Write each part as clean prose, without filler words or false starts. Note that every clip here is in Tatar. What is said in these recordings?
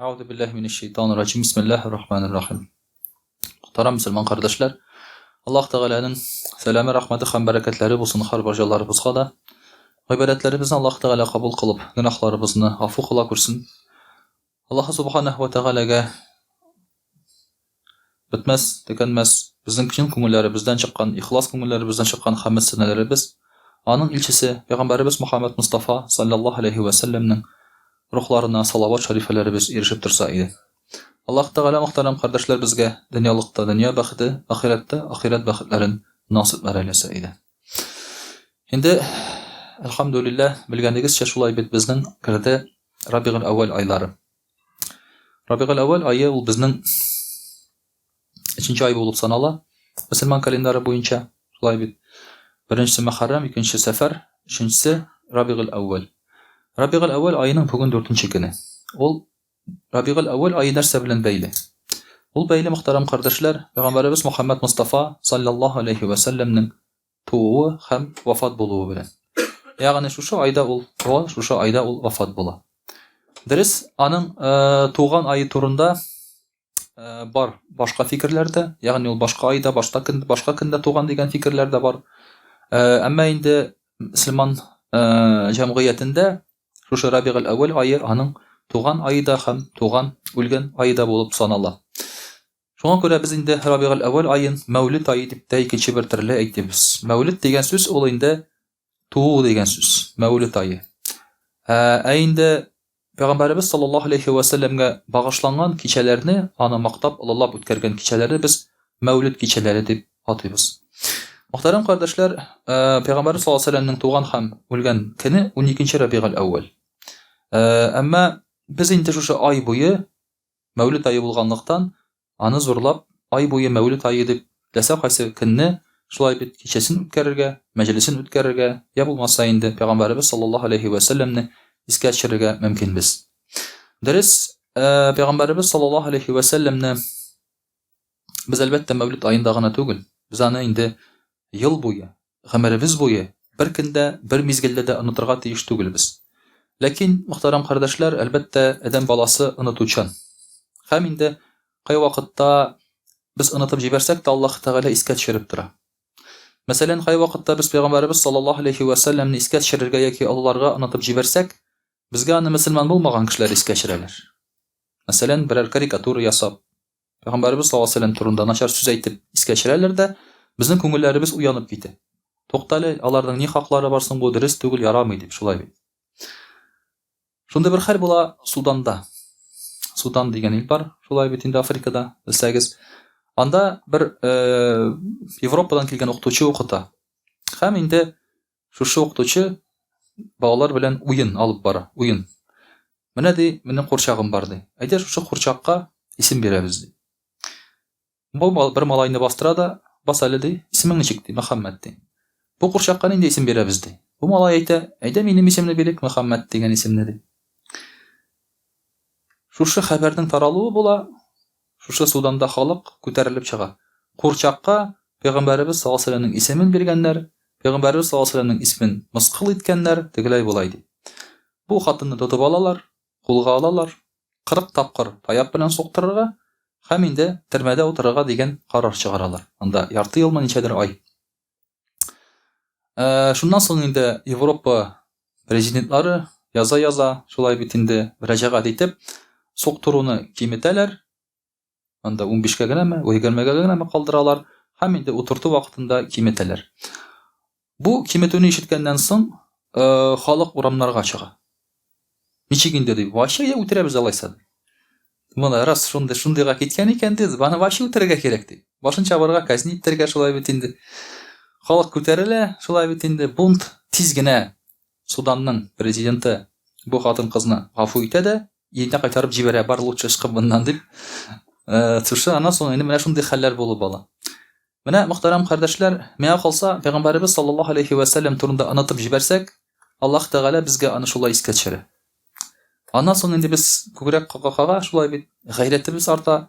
Euzu billahi mineşşeytanirracim. Bismillahirrahmanirrahim. Muhtaram Müslüman kardeşler, Allah Teala'nın selamı, rahmeti, hem bereketleri bulsun har barcalarımızga da. İbadetlerimizni Allah Teala kabul kılıp, günahlarımızı affu kıla kursun. Allah Subhanahu ve Teala'ga bitmez, tükenmez, bizning chin ko'ngillaribizdan chiqqan, ixlos ko'ngillaribizdan chiqqan hamma sinalarimiz, onun ilchisi Peygamberimiz Muhammed Mustafa sallallahu aleyhi ve sellem'nin ruhlarına salavat şerifelerimiz erişip tursa idi. Allah Teala muhtaram kardeşler bizge dünyalıkta dünya baxti, ahirette ahiret baxtlarin nasip eylesin idi. Şimdi elhamdülillah bilgendigizçe şulay bit bizning kirdi Rabiul Awwal aylары. Rabiul Awwal ayı ul bizning 3-nji ay bolup sanala. Müslüman kalenderi boyunca şulay bit. Birincisi Muharram, ikincisi Sefer, üçüncüsü Rabiul Awwal. Rabiul Awwal ayının bugün 4-nji günü. Ol Rabiul Awwal ayı nerse bilen beyli. Ol beyli muhtaram kardeşler, Peygamberimiz Muhammed Mustafa sallallahu aleyhi ve sellem'nin tuğu hem vafat buluğu bilen. Yani şu ayda ol tuğa, şu ayda ol vafat bula. Deriz anın tuğan ayı turunda var başka fikirlerde, yani ol başka ayda, başka künde tuğan degen fikirlerde var. Ama indi Müslüman cemiyetinde şu Rabiul Awwal ayı anın tuğan ayda hem tuğan ölgen ayda bulup sanala. Şuna göre biz indi Rabiul Awwal ayın Mevlid ayı dip de ikinci bir türlü aytibız. Mevlid degen söz ol indi tuğu degen söz. Mevlid ayı. Ayında Peygamberimiz sallallahu aleyhi ve sellem'e bağışlanan kişilerini ana maktap Allah ötkergen kişileri biz Mevlid kişileri dip atıyız. Muhterem kardeşler, Peygamberimiz sallallahu aleyhi ve sellem'nin tuğan hem ölgen kini 12. Rabiul Awwal. Ama biz indi şu ay boyu Mevlid ayı bulganlıktan anı zorlap ay boyu Mevlid ayı dip desek haysi kinni şulay bit kişesin ötkerirge, meclisin ötkerirge, ya bulmasa indi Peygamberimiz sallallahu aleyhi ve sellem'ni iske açırırge mümkün biz. Deriz Peygamberimiz sallallahu aleyhi ve sellem'ni biz elbette Mevlid ayında gana tugul. Biz anı indi yıl boyu, ömrimiz boyu bir kinde, bir mizgilde de unutırga tiyiş tugul biz. Lakin muhtaram kardeşler, elbette eden balası unutuçan. Hem indi kay vakitta biz unutup jibersek de Allah Teala iske düşürüp tura. Mesela kay vakitta biz Peygamberimiz sallallahu aleyhi ve sellem'ni iske düşürürge yaki Allah'larga unutup jibersek, bizge anı Müslüman bulmagan kişiler iske düşürürler. Mesela birer karikatür yasap, Peygamberimiz sallallahu aleyhi ve sellem turunda naşar söz aytip iske düşürürler de bizning ko'ngillarimiz uyanıp giti. Toktali, alardan ni hakları varsın bu deriz tugul yaramaydı, şulay bit. Şunda bir hal bola Sudan'da. Sudan degen il var, şulay bitinde Afrika'da, bilsəgiz. Anda bir Evropadan kelgen okutucu okuta. Hem indi şu okutucu bağlar bilen oyun alıp bara, oyun. Mene di, menin kurçağım bardı. Ayda şu kurçaqqa isim beremiz di. Bu bir malayını bastıra da basalı di, ismini çıktı, Muhammed di. Bu kurçaqqa indi isim beremiz di. Bu malay ayda benim isimni bilik Muhammed degen isimni di. Şu haberden taralığı bola, şu Sudan'da halk köterilip çığa. Kurçaqqa Peygamberimiz sallallahu aleyhi ve sellem'nin ismin bergenler, Peygamberimiz sallallahu aleyhi ve sellem'nin ismin mıskıl etkenler tegilay bolaydı. Bu hatını tutup alalar, kulga alalar, 40 tapqır tayap bilen soqtırırga, hem indi türmede oturırga degen karar çıgaralar. Anda yartı yılman içedir ay. Şundan soň indi Evropa prezidentleri yaza şulay bitinde müracaat etip soqturuunu kimeteler. Anda 15'ge gene 20'ge gene kaldıralar. Hem indi oturtu vaqtında kimeteler. Bu kimetini işitkenden soň halk uramlarga çıga. Niçin dedi? Vaşa ya utirabız alaysa. Mana ras şundayga ketken eken dedi. Bana vaşa utirge kerekti. Başınça barga kazni itterge şulay bitinde. Halk köterile şulay bitinde bunt tizgine Sudan'ın prezidenti bu hatın kızına gafu itede yine kaytarıp jibere bar lutça çıkıp bundan dip tuşu ana sonra indi mena şunday haller bolup bala. Mena muhtaram kardeşler, mea kalsa Peygamberimiz sallallahu aleyhi ve sellem turunda anlatıp jibersek Allah Teala bizge anı şulay iske düşürür. Ondan sonra indi biz kökürek kakakaga şulay bit gayretimiz arta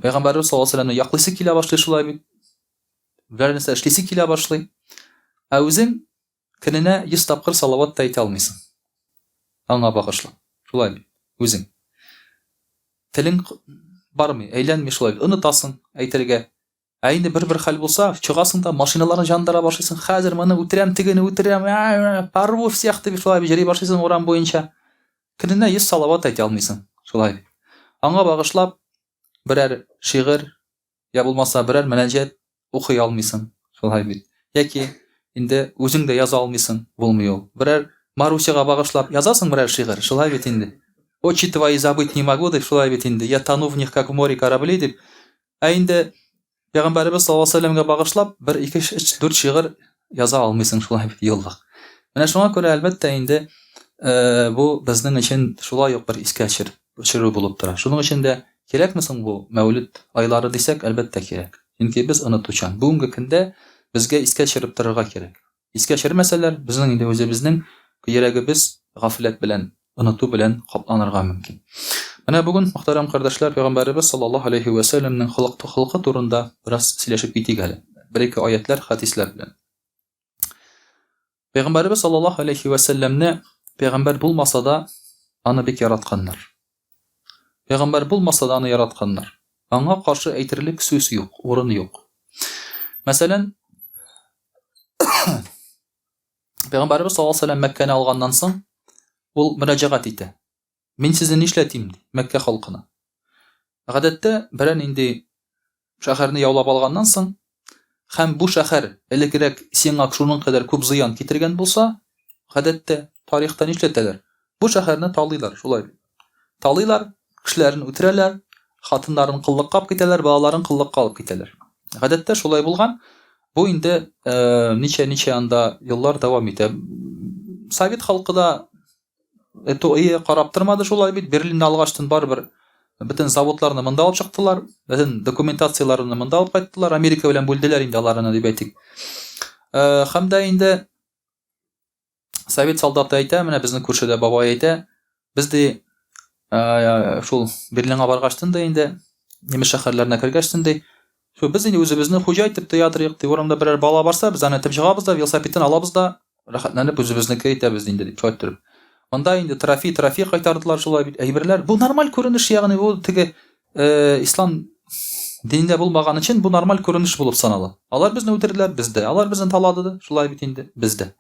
Peygamberimiz sallallahu aleyhi ve sellem'e yaklısı kila başlay şulay bit vernese işlisi kila başlay. Özün kinine 100 tapqır salavat da ayta almaysın. Anga bağışla. Şulay bit. Özün. телең бармый, әйләнмий шулай онытасың әйтергә. Инде бер хәл булса, чыгасың да машиналарны жандыра башлыйсың. Хәзер моны үтерәм, тегене үтерәм, парвов сияқты дип шулай җыри башлыйсың урам буенча. Көненә 100 салават әйтә алмыйсың. Шулай. Аңа багышлап берәр шигырь я булмаса берәр мөнәҗәт укый алмыйсың. Шулай бит. Яки инде үзең дә яза алмыйсың, булмый ул. Берәр Марусяга багышлап язасың берәр шигырь. Шулай бит инде. Очи твои забыть не могу дип шулай бит инде. Я тону в них как в море корабли дип. Инде Пәйгамбәрбез саллаллаһу алейһи ва сәлләмгә багышлап 1 2 3 4 шигырь яза алмыйсың шулай бит еллык. Менә шуңа күрә әлбәттә инде бу безнең өчен шулай ук бер искә төшерү булып тора. Шуның өчен дә кирәкме соң бу Мәүлид айлары дисәк, әлбәттә кирәк. Чөнки без онытучан. Бүгенге көндә безгә искә төшереп торырга кирәк. Искә төшермәсәләр, безнең инде үзебезнең йөрәгебез гафләт белән, оныту белән капланырга мөмкин. Менә бүген мөхтәрәм кардәшләр, Пәйгамбәрбез саллаллаһу алейһи ва сәлләмнең хылкы турында бераз сөйләшеп китик әле. Бер-ике аятлар, хадислар белән. Пәйгамбәрбез саллаллаһу алейһи ва сәлләмне пәйгамбәр булмаса да аны бик яратканнар. Пәйгамбәр булмаса да аны яратканнар. Аңа каршы әйтерлек сүз юк, урын юк. Мәсәлән, Пәйгамбәрбез саллаллаһу алейһи ва сәлләм Мәккәне алганнан соң ул мөрәҗәгать итә. Мин сезне нишләтим ди Мәккә халкына. Гадәттә берәр инде шәһәрне яулап алганнан соң һәм бу шәһәр элегрәк сиңа шуның кадәр күп зыян китергән булса, гадәттә тарихта нишләтәләр? Бу шәһәрне талыйлар, шулай. Талыйлар, кешеләрне үтерәләр, хатыннарын кыллыкка алып китәләр, балаларын кыллыкка алып китәләр. Гадәттә шулай булган. Бу инде ничә анда еллар дәвам итә. Совет халкы да карап тормады шулай бит. Берлинне алгаштан барыбер бөтен заводларны монда алып чыктылар, бөтен документацияларны монда алып кайттылар, Америка белән бүлделәр инде аларны дип әйтик. Һәм дә инде Совет солдаты әйтә, менә безнең күршедә бабай әйтә, без ди шул Берлинга баргаштан да инде немец шәһәрләренә кергәштән ди, шу без инде үзебезне хуҗа итеп тоядырык ди, урамда берәр бала барса, без аны этеп чыгабыз да, велосипедтан алабыз да, рәхәтләнеп үзебезнеке итәбез инде дип шайтырып. Монда инде трофей кайтардылар шулай бит. Әйберләр. Бу нормаль күренеш, ягъни бу теге ислам диндә булмаган өчен бу нормаль күренеш булып санала. Алар безне үтерделәр, бездә. Алар безне талады, шулай бит инде бездә.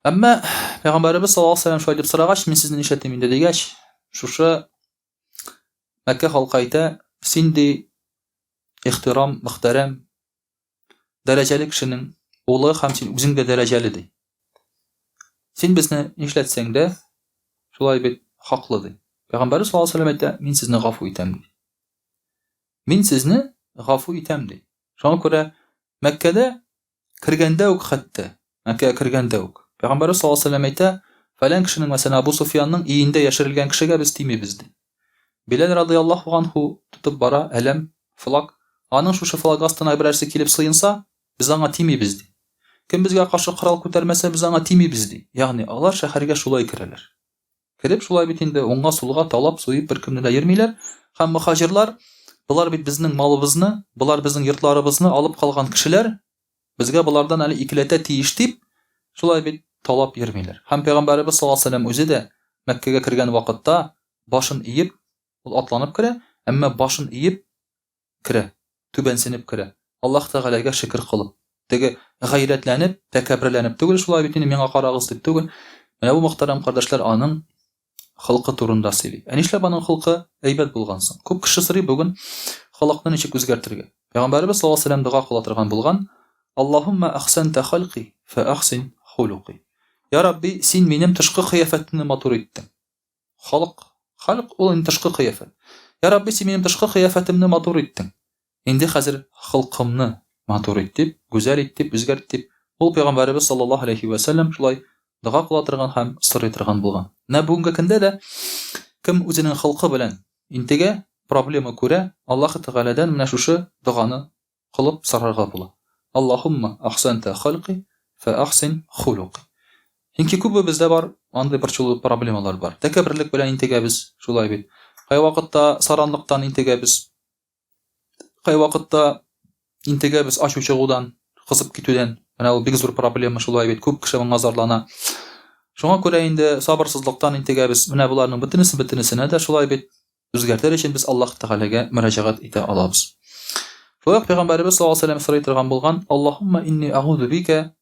Әмма Пәйгамбәрбез саллаллаһу алейһи ва сәлләм шулай дип сорагач, мин сезне нишләтим инде дигәч, шушы Мәккә халкы әйтә, син ди ихтирам, мөхтәрәм, дәрәҗәле кешенең улы һәм син үзең дә дәрәҗәле ди. Син безне нишләтсәң дә шулай бит хаклы ди. Пәйгамбәр саллаллаһу алейһи ва сәлләм әйтә, мин сезне гафу итәм ди. Мин сезне гафу итәм ди. Шуңа күрә Мәккәдә кергәндә үк хәтта, Мәккәгә кергәндә үк Пәйгамбәр саллаллаһу алейһи ва сәлләм әйтә, фәлән кешенең, мәсәлән, Абу Суфьянның иендә яшерелгән кешегә без тимибез ди. Билал радиллаһу анһу тотып бара, әлем, флаг, аның шушы флаг астына берәрсе килеп сыенса, без аңа тимибез ди. Кем безгә каршы корал күтәрмәсә, без аңа тимибез ди. Ягъни алар шәһәргә шулай керәләр. Кереп шулай бит инде уңга сулга талап суеп беркемне дә йөрмиләр. Һәм мөхаҗирлар, булар бит безнең малыбызны, булар безнең йортларыбызны алып калган кешеләр, безгә булардан әле икеләтә тиеш дип, шулай бит талап йөрмиләр. Һәм Пәйгамбәрбез саллаллаһу алейһи ва сәлләм үзе дә Мәккәгә кергән вакытта башын иеп, ул атланып керә, әмма башын иеп керә, түбәнсенеп керә. Аллаһ Тәгаләгә шөкр кылып, теге гайрәтләнеп, тәкәбберләнеп түгел, шулай бит инде миңа карагыз дип түгел. Менә бу мөхтәрәм кардәшләр аның хылкы турында сөйли. Нишләп аның хылкы әйбәт булган соң? Күп кеше сорый бүген халыкны ничек үзгәртергә. Пәйгамбәрбез саллаллаһу алейһи ва сәлләм дуга кыла торган булган: "Аллаһумма ахсанта халқи фа ахсин хулуқи." Я Рабби, син минем тышкы кыяфәтне матур иттең. Халык ул инде тышкы кыяфәт. Я Рабби, син минем тышкы кыяфәтемне матур иттең. Инде хәзер хылкымны матур итеп, гүзәл итеп, үзгәрт дип, ул Пәйгамбәрбез саллаллаһу алейһи ва сәлләм шулай дуга кыла торган һәм сорый торган булган. Менә бүгенге көндә дә кем үзенең хылкы белән интегә проблема күрә, Аллаһ Тәгаләдән менә шушы дуганы кылып сорарга була. Аллаһумма ахсанта халқи фа ахсин хулуқи. Чөнки күпе бездә бар, андый борчулы проблемалар бар. Тәкәбберлек белән интегәбез, шулай бит. Кай вакытта саранлыктан интегәбез. Кай вакытта интегәбез ачу чыгудан, кызып китүдән. Менә ул бик зур проблема, шулай бит. Күп кеше моңа зарлана. Шуңа күрә инде сабырсызлыктан интегәбез. Менә буларның бөтенесенә дә шулай бит. үзгәртер өчен без Аллаһ Тәгаләгә мөрәҗәгать итә алабыз. Шулай ук Пәйгамбәрбез саллаллаһу алейһи ва сәлләм сорый торган булган: "Аллаһумма инни аъуду бика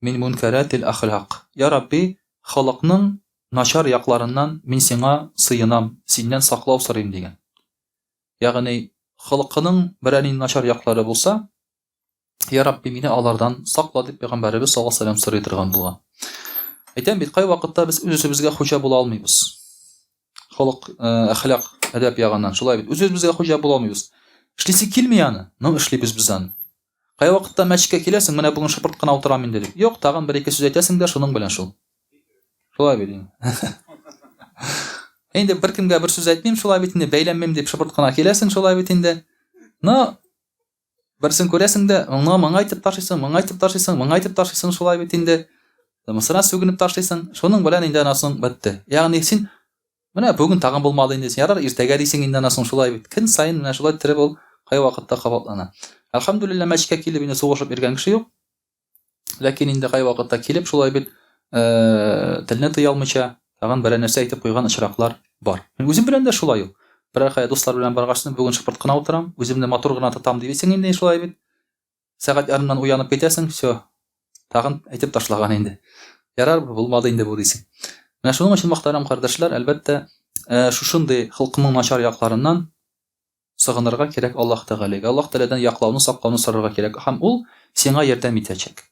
мин мункаратил ахлак". Я Рабби, халыкның начар якларыннан мин сиңа сыенам, синнән саклау сорыйм дигән. Ягъни халыкның берәр начар яклары булса, Я Рабби, мине алардан сакла дип Пәйгамбәрбез саллаллаһу алейһи ва сәлләм сорый торган булган. Әйтәм бит, кай вакытта без үзебезгә хуҗа була алмыйбыз. Халык әхлак, әдәп ягыннан шулай бит. Үзебезгә хуҗа була алмыйбыз. Эшлисе килми аны, но эшлибез без аны. Кай вакытта мәчеткә киләсең, менә бүген шыпырт кына утырам инде дип. Юк, тагын бер-ике сүз әйтәсең дә шуның белән шул. Шулай бит. Инде беркемгә бер сүз әйтмим, шулай бит инде бәйләнмим дип шыпырт кына киләсең, шулай бит инде. Но берсен күрәсең дә, моңа әйтеп ташлыйсың, шулай бит инде. Мисырга сүгенеп ташлыйсың, шуның белән инде анасын бетте. Ягъни син менә бүген тагын булмады инде, син ярар иртәгә дисең инде анасын шулай бит. Көн сайын менә шулай тиреп ул кай вакытта кабатлана. Әлхәмдүлилләh, мәчеткә килеп инде сугышып йөргән кеше юк. Ләкин инде кай вакытта килеп шулай бит телне тыя алмыйча тагын бер нәрсә әйтеп куйган очраклар бар. Мин үзем белән дә шулай ул. Берәр кая дуслар белән баргачтын, бүген шыпырт кына утырам, үземне матур гына тотам дисең инде шулай бит. Сәгать ярымнан уянып китәсең, всё. Тагын әйтеп ташлаган инде. Ярар, булмады инде бу дисең. Менә шуның өчен мөхтәрәм кардәшләр, әлбәттә, шушындый халкының начар якларыннан сыгынырга кирәк Аллаһ Тәгаләгә. Аллаһ Тәгаләдән яклауны, саклауны сорарга кирәк. Һәм ул сиңа ярдәм итәчәк.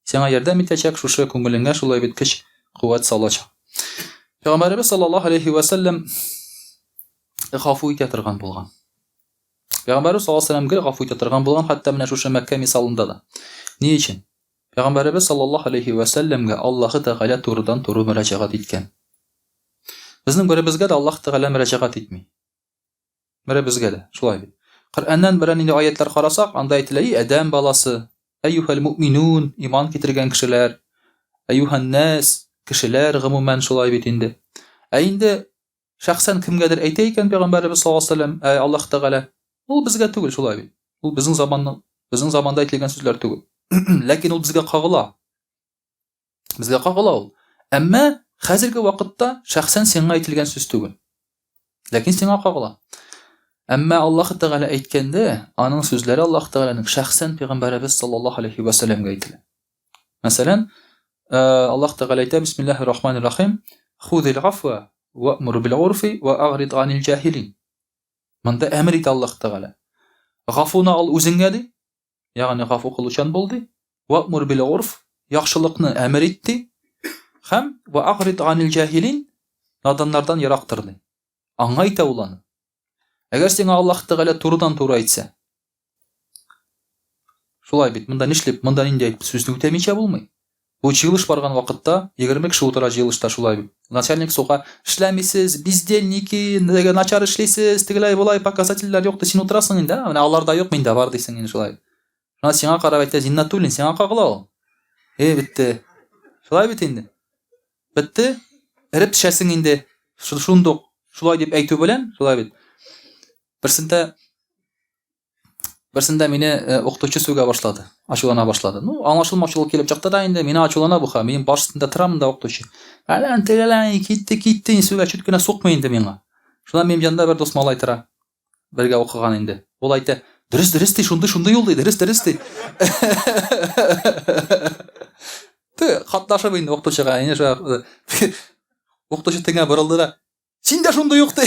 Сиңа ярдәм итәчәк, шушы күңелеңә шулай бит көч, куәт салачак. Пәйгамбәрбез саллаллаһу алейһи ва сәлләм гафу итә торган булган. Пәйгамбәрбез саллаллаһу алейһи ва сәлләм гел гафу итә торган булган, хәтта менә шушы Мәккә мисалында да. Ни өчен? Пәйгамбәрбез саллаллаһу алейһи ва сәлләмгә Аллаһ Тәгалә турыдан туры мөрәҗәгать иткән. Безнең беребезгә дә Аллаһ Тәгалә мөрәҗәгать итми. Беребезгә дә шулай бит. Коръәннән берәр инде аятлар карасак, анда әйтелә: "Адәм баласы, әйюхәл муъминун", иман китергән кешеләр, әйюхан нас, кешеләр гомумән шулай бит инде. Инде шәхсән кемгәдер әйтә икән Пәйгамбәрбез саллаллаһу алейһи ва сәлләм, Аллаһ Тәгалә, ул безгә түгел шулай бит. Ул безнең заманда әйтелгән сүзләр түгел. Ләкин ул безгә кагыла. Безгә кагыла ул. Әмма хәзерге вакытта шәхсән сиңа әйтелгән сүз түгел. Ләкин сиңа кагыла. Әмма Аллаһ Тәгалә әйткәндә, аның сүзләре Аллаһ Тәгаләнең шәхсән Пәйгамбәрбез саллаллаһу алейһи ва сәлләмгә әйтелә. Мәсәлән, Аллаһ Тәгалә әйтә: "Бисмиллаһир-рахманир-рахим, худил афва ваъмур бил-урфи ва агрид анил җахилин". Монда әмер итә Аллаһ Тәгалә. Гафуны ал үзеңгә ди, ягъни гафу кылучан бул ди. Ваъмур бил-урф, яхшылыкны әмер ит ди. Һәм ва агрид анил җахилин, наданнардан ярактыр ди. Аңа әйтә ул аны. Әгәр сиңа Аллаһ Тәгалә турыдан туры әйтсә, шулай бит, монда нишлеп, монда инде әйтеп сүзне үтәмичә булмый. Бу җыелыш барган вакытта 20 кеше утыра җыелышта шулай бит. Начальник суга: "Эшләмисез, бездельники, нигә начар эшлисез, тегеләй булай, показательләр юк", син утырасың инде, менә аларда юк, миндә бар дисең инде шулай. Шуңа сиңа карап әйтә: "Зиннатуллин, сиңа кагыла ул". Битте. Шулай бит инде. Битте. Эреп төшәсең инде. Шундук, шулай дип әйтү белән, шулай бит. Берсендә мине укытучы сүгә башлады. Ачулана башлады. Ну, аңлашылмаучылык килеп чыкты да инде, мине ачулана бу ха. Мин башында торам да укытучы. Алан тегеләй китте, сүгә чүткенә сукмый инде миңа. Шунда минем янда бер дус малай тора. Бергә укыган инде. Ул әйтә: "Дөрес ди, шундый юл ди, дөрес ди". Катнашып инде укытучыга, инде шуга укытучы теңә борылды да: "Син дә шундый юк ди".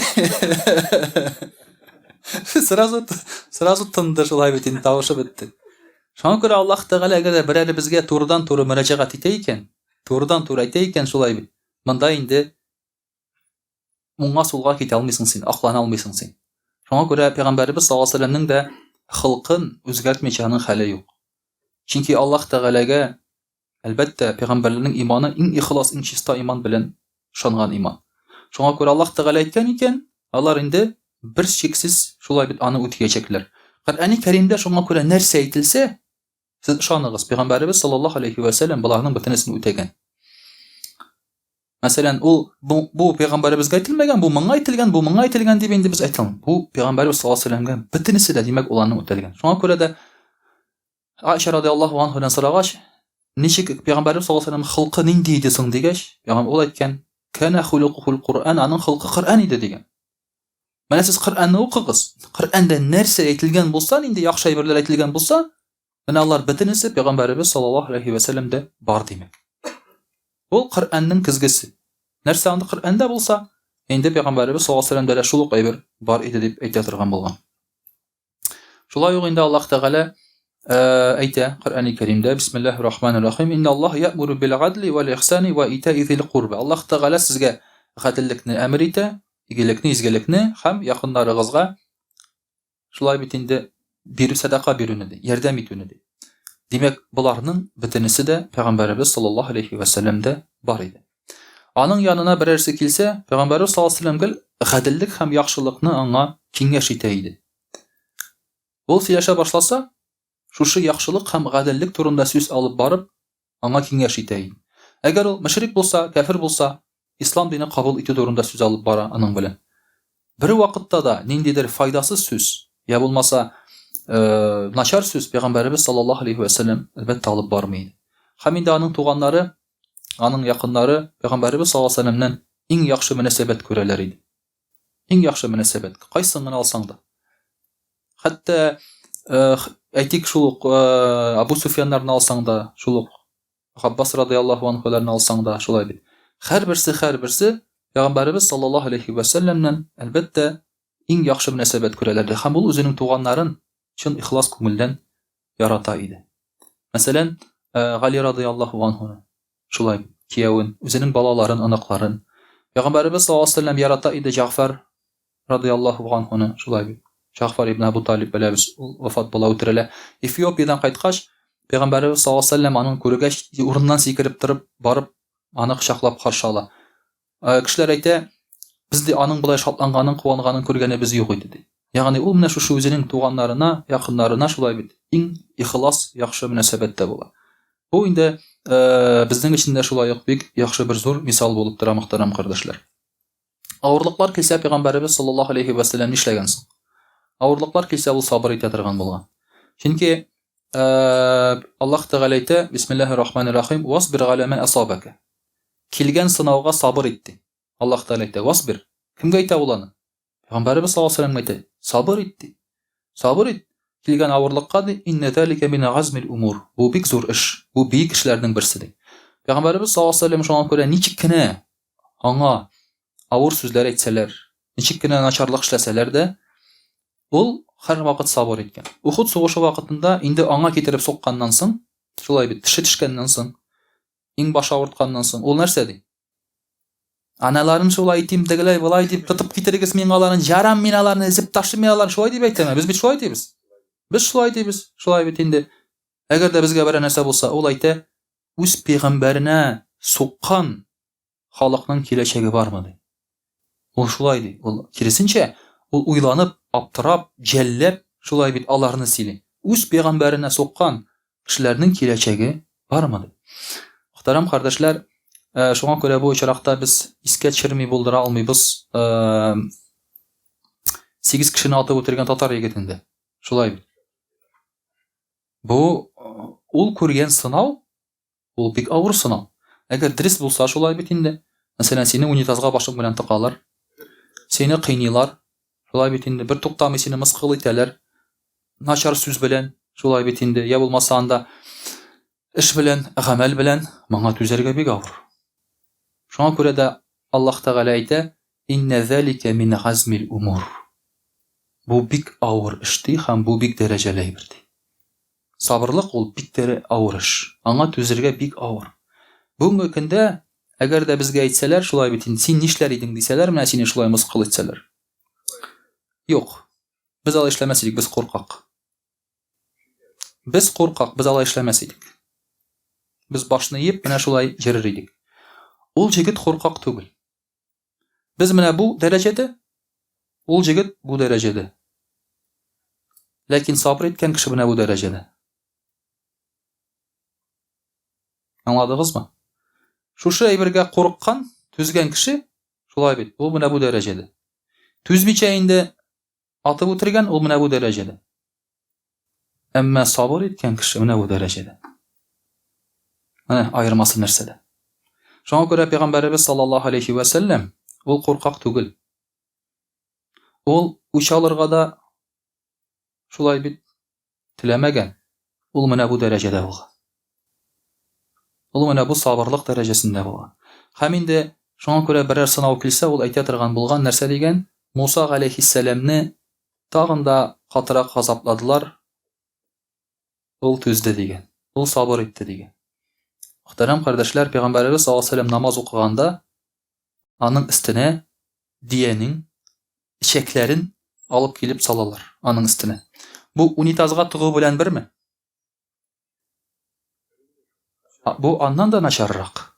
Сразу тынды шулай бит инде, тавышы бетте. Шуңа күрә Аллаһ Тәгалә әгәр берәр безгә турыдан туры мөрәҗәгать итә икән, турыдан туры әйтә икән шулай бит. Монда инде уңга сулга китә алмыйсың син, аклана алмыйсың син. Шуңа күрә Пәйгамбәрбез саллаллаһу алейһи ва сәлләмнең дә халкын үзгәртмичә аның хәле юк. Чөнки Аллаһ Тәгаләгә әлбәттә Пәйгамбәрләрнең иманы иң ихлас, иң чиста иман белән ышанган иман. Шуңа күрә Аллаһ Тәгалә әйткән икән, алар инде бер шиксез шулай бит аны үтәячәкләр. Коръәни Кәримдә шуңа күрә нәрсә әйтелсә, сез ышаныгыз, Пәйгамбәрбез саллаллаһу алейһи ва сәлләм буларның бөтенесен үтәгән. Мәсәлән, ул бу Пәйгамбәрбезгә әйтелмәгән, бу моңа әйтелгән дип инде без әйтәм. Бу Пәйгамбәрбез саллаллаһу алейһи ва сәлләмгә бөтенесе дә димәк уларның үтәлгән. Шуңа күрә дә Айша радиллаһу анһадан сорагач, ничек Пәйгамбәрбез саллаллаһу алейһи ва сәлләм хылкы нинди иде соң дигәч, ягъни ул әйткән: "Кана хулуқул Кур'ан", аның хылкы Коръән иде дигән. Менә сез Коръәнне укыгыз. Коръәндә нәрсә әйтелгән булса, инде яхшы әйберләр әйтелгән булса, менә алар бөтенесе Пәйгамбәрбез саллаллаһу алейхи ва сәлләмдә бар димәк. Ул Коръәннең көзгесе. Нәрсә анда Коръәндә булса, инде Пәйгамбәрбез саллаллаһу алейхи ва сәлләмдә шул ук әйбер бар иде дип әйтә торган булган. Шулай ук инде Аллаһ Тәгалә әйтә Коръәни Кәримдә: Бисмиллаһир-рахманир-рахим. Инналлаһ я'муру бил-гадли вал-ихсани ва ита'i зил-курба. Аллаһ Тәгалә сезгә гаделлекне әмер итә, игелекне, изгелекне һәм якыннарыгызга шулай бит инде бирү, садака бирүне ди, ярдәм итүне ди. Димәк, буларның бөтенесе дә Пәйгамбәрбез саллаллаһу алейхи ва сәлләмдә бар иде. Аның янына берәрсе килсә, Пәйгамбәрбез саллаллаһу алейхи ва сәлләм гаделлек һәм яхшылыкны аңа киңәш итә иде. Ул сөйләшә башласа, шушы яхшылык һәм гаделлек турында сүз алып барып, аңа киңәш итә иде. Әгәр ул мөшрик булса, кафир булса, ислам динен кабул итү турында сүз алып бара аның белән. Бер вакытта да ниндидер файдасыз сүз, я булмаса начар сүз Пәйгамбәрбез саллаллаһу алейхи ва сәлләм әлбәттә алып бармый иде. Һәм инде аның туганнары, аның якыннары Пәйгамбәрбез саллаллаһу алейхи ва сәлләмнән иң яхшы мөнәсәбәт күрәләр иде. Иң яхшы мөнәсәбәт. Кайсын гына алсаң да. Хәтта әйтик шул ук Абу Суфьяннарны алсаң да, шул ук Аббас радиллаһу анхуларны алсаң да шулай бит. Һәрберсе Пәйгамбәрбез саллаллаһу алейхи ва сәлләмнән әлбәттә иң яхшы мөнәсәбәт күрәләр иде. Һәм ул үзенең туганнарын чын ихлас күңелдән ярата иде. Мәсәлән, Гали радиллаһу анхуны шулай киявен, үзенең балаларын, анакларын. Пәйгамбәрбез саллаллаһу алейхи ва сәлләм ярата иде Җафар радиллаһу анхуны шулай бит. Җафар ибн Абу Талиб беләбез, ул вафат була үтерелә. Эфиопиядан кайткач, Пәйгамбәрбез саллаллаһу алейхи ва сәлләм аның күргәч урыннан сикереп торып барып, аны кочаклап каршы ала. Кешеләр әйтә, без дә аның булай шатланганын, куанганын күргәнебез юк иде ди. Ягъни ул менә шушы үзенең туганнарына, якыннарына шулай бит иң ихлас, яхшы мөнәсәбәттә була. Бу инде безнең өчен дә шулай ук бик яхшы бер зур мисал булып тора, мөхтәрәм кардәшләр. Авырлыклар килсә, Пәйгамбәрбез саллаллаһу алейхи ва сәлләм нишләгән соң? Авырлыклар килсә, ул сабыр итә торган булган. Чөнки Аллаһ Тәгалә әйтә: Бисмиллаһир-рахманир-рахим. Васбир галә ма асабака. Килгән сынауга сабыр итте. Аллаһ Тәгалә әйтә: Васбир. Кемгә әйтә ул аны? Пәйгамбәрбез саллаллаһу алейхи ва сәлләм әйтә: Сабыр итте. Сабыр ит. Килгән авырлыкка ди, инна залика мин газмил умур. Бу бик зур эш. Бу бик эшләрнең берсе ди. Пәйгамбәрбез саллаллаһу алейхи ва сәлләм шуңа күрә ничек кенә аңа авыр сүзләр әйтсәләр, ничек кенә начарлык эшләсәләр дә, ул һәр вакыт сабыр иткән. Ухуд сугышы вакытында инде аңа китереп сукканнан соң, шулай бит, теше төшкәннән соң, иң баш авыртканнан соң, ул нәрсә ди? Аналарын шулай итим, дигеләй, булай дип тотып китерегез мин аларны, жарам мин аларны эзеп ташлый аларны, шулай дип әйтәме? Без бит шулай дибез. Без шулай дибез. Шулай бит инде. Әгәр дә безгә бер нәрсә булса, ул әйтә, үз пәйгамбәренә суккан халыкның киләчәге бармы ди. Ул шулай ди. Ул киресенчә, ул уйланып, аптырап, җәлләп, шулай бит аларны сөйли. Үз пәйгамбәренә суккан кешеләрнең киләчәге бармы ди. Мөхтәрәм кардәшләр, шуңа күрә бу очракта без искә төшерми булдыра алмыйбыз 8 кешене атып үтергән татар егетендә. Шулай бит. Бу ул күргән сынау, ул бик авыр сынау. Әгәр дөрес булса шулай бит инде. Мәсәлән, сине унитазга башың белән тыкалар. Сине кыйнылар. Шулай бит инде. Бер туктамый сине мыскыл итәләр. Начар сүз белән, шулай бит инде. Я булмаса анда эш белән, гамәл белән моңа түзәргә бик авыр. Шуңа күрә дә Аллаһ Тәгалә әйтә: "Инна залика мин газмил умур." Бу бик авыр эш ди һәм бу бик дәрәҗәле әйбер ди. Сабырлык ул бик авыр эш. Аңа түзәргә бик авыр. Бүгенге көндә әгәр дә безгә әйтсәләр, шулай бит инде, син нишләр идең дисәләр, менә сине шулай мыскыл итсәләр. Юк. Без алай эшләмәс идек, без куркак. Без куркак, без алай эшләмәс идек. Без башны иеп, менә шулай җырыр идек. Ул җегет куркак түгел. Без менә бу дәрәҗәдә, ул җегет бу дәрәҗәдә. Ләкин сабыр иткән кеше менә бу дәрәҗәдә. Аңладыгызмы? Шушы әйбергә курыккан, түзгән кеше шулай бит, ул менә бу дәрәҗәдә. Түзмичә инде атып үтергән, ул менә бу дәрәҗәдә. Әмма сабыр иткән кеше менә бу дәрәҗәдә. Менә аермасы нәрсәдә? Шуңа күрә Пәйгамбәрбез саллаллаһу алейхи ва сәлләм ул куркак түгел. ул үч алырга да шулай бит теләмәгән. Ул менә бу дәрәҗәдә булган. Ул менә бу сабырлык дәрәҗәсендә булган. Һәм инде шуңа күрә берәр сынау килсә, ул әйтә торган булган нәрсә дигән, Муса галәйһиссәламне тагын да катырак газапладылар, ул түзде дигән. Ул сабыр итте дигән. Мөхтәрәм кардәшләр, Пәйгамбәрбез саллаллаһу алейһи ва сәлләм намаз укыганда аның өстенә диянең ичәкләрен алып килеп салалар аның өстенә. Бу унитазга тыгу белән берме? Бу аннан да начаррак.